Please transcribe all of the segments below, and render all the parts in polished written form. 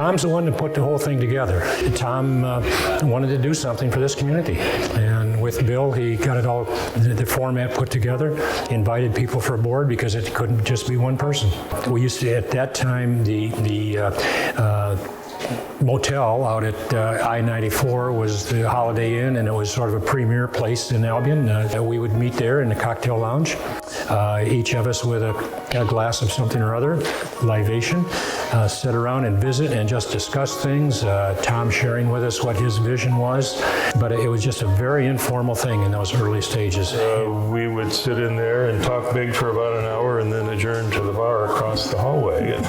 Tom's the one that put the whole thing together. Tom wanted to do something for this community. And with Bill, he got it all, the format put together, invited people for a board because it couldn't just be one person. We used to, at that time, the motel out at I-94 was the Holiday Inn, and it was sort of a premier place in Albion. We would meet there in the cocktail lounge, each of us with a glass of something or other, libation, sit around and visit and just discuss things, Tom sharing with us what his vision was. But it was just a very informal thing in those early stages. We would sit in there and talk big for about an hour and then adjourn to the bar across the hallway.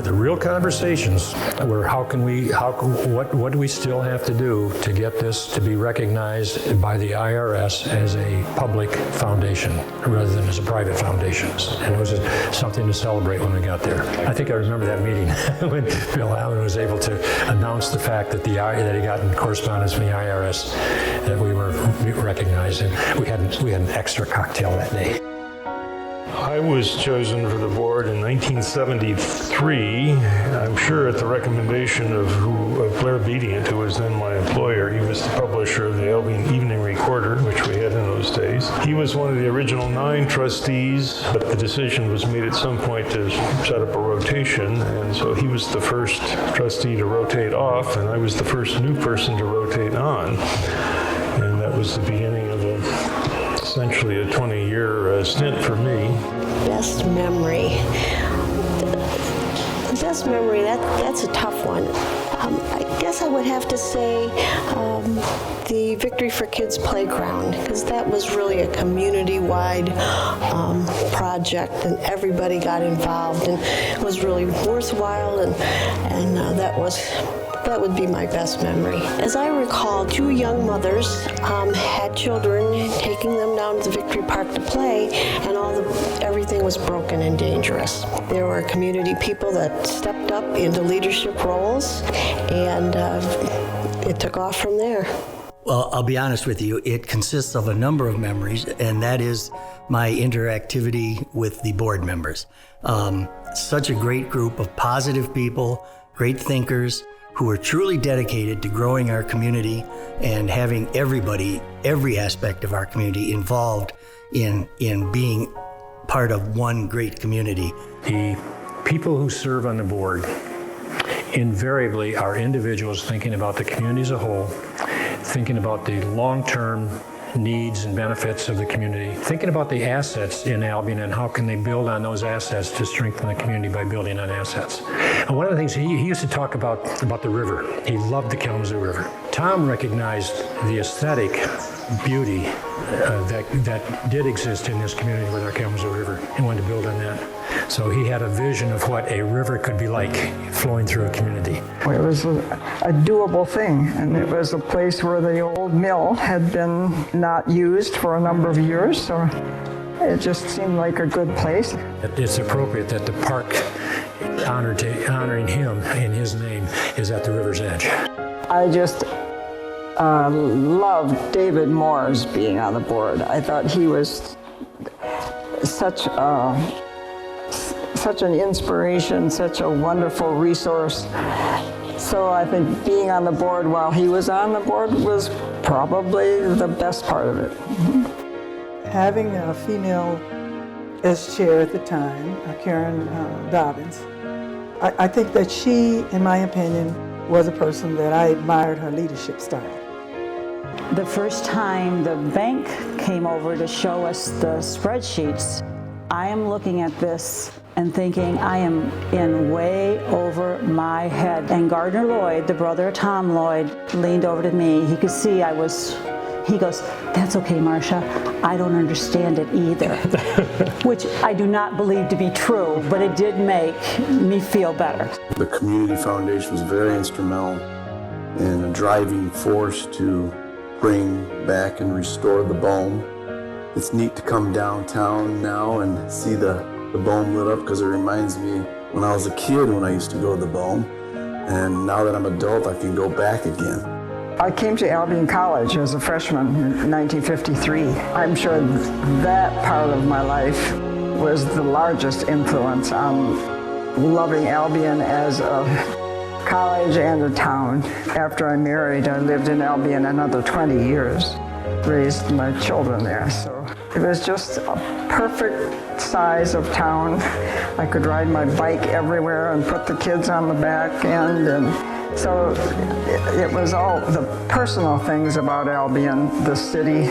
The real conversations were what do we still have to do to get this to be recognized by the IRS as a public foundation rather than as a private foundation. And it was something to celebrate when we got there. I think I remember that meeting when Bill Allen was able to announce the fact that that he got in correspondence from the IRS that we were recognized, and we had an extra cocktail that day. I was chosen for the board in 1973, I'm sure at the recommendation of Blair Bedient, who was then my employer. He was the publisher of the Albion Evening Recorder, which we had in those days. He was one of the original 9 trustees, but the decision was made at some point to set up a rotation, and so he was the first trustee to rotate off, and I was the first new person to rotate on. And that was the beginning of essentially a 20-year stint for me. Best memory. The best memory, that's a tough one. I guess I would have to say the Victory for Kids Playground, because that was really a community-wide project, and everybody got involved, and it was really worthwhile, and that would be my best memory. As I recall, 2 young mothers had children, taking them down to the Victory Park to play, and everything was broken and dangerous. There were community people that stepped up into leadership roles, and it took off from there. Well, I'll be honest with you, it consists of a number of memories, and that is my interactivity with the board members. Such a great group of positive people, great thinkers, who are truly dedicated to growing our community and having everybody, every aspect of our community involved in being part of one great community. The people who serve on the board invariably are individuals thinking about the community as a whole, thinking about the long-term needs and benefits of the community, thinking about the assets in Albion and how can they build on those assets to strengthen the community by building on assets. And one of the things, he used to talk about the river. He loved the Kalamazoo River. Tom recognized the aesthetic beauty that did exist in this community with our Kalamazoo River and wanted to build on that. So he had a vision of what a river could be like flowing through a community. It was a doable thing, and it was a place where the old mill had been not used for a number of years, so it just seemed like a good place. It's appropriate that the park honoring him in his name is at the river's edge. I just loved David Moore's being on the board. I thought he was such an inspiration, such a wonderful resource. So I think being on the board while he was on the board was probably the best part of it. Having a female as chair at the time, Karen Dobbins, I think that she, in my opinion, was a person that I admired her leadership style. The first time the bank came over to show us the spreadsheets, I am looking at this and thinking I am in way over my head. And Gardner Lloyd, the brother of Tom Lloyd, leaned over to me. He could see he goes, "That's okay, Marcia, I don't understand it either." Which I do not believe to be true, but it did make me feel better. The Community Foundation was very instrumental in a driving force to bring back and restore the Bohm. It's neat to come downtown now and see the Bohm lit up, because it reminds me when I was a kid when I used to go to the Bohm, and now that I'm an adult I can go back again. I came to Albion College as a freshman in 1953. I'm sure that part of my life was the largest influence on loving Albion as a college and a town. After I married, I lived in Albion another 20 years, raised my children there. So it was just a perfect size of town. I could ride my bike everywhere and put the kids on the back end. And so it was all the personal things about Albion, the city,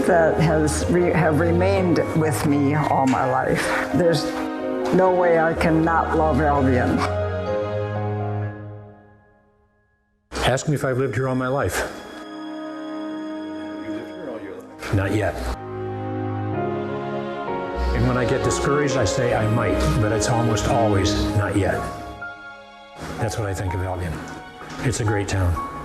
that have remained with me all my life. There's no way I can not love Albion. Ask me if I've lived here all my life. You lived here all your life? Not yet. And when I get discouraged, I say I might, but it's almost always not yet. That's what I think of Albion. It's a great town.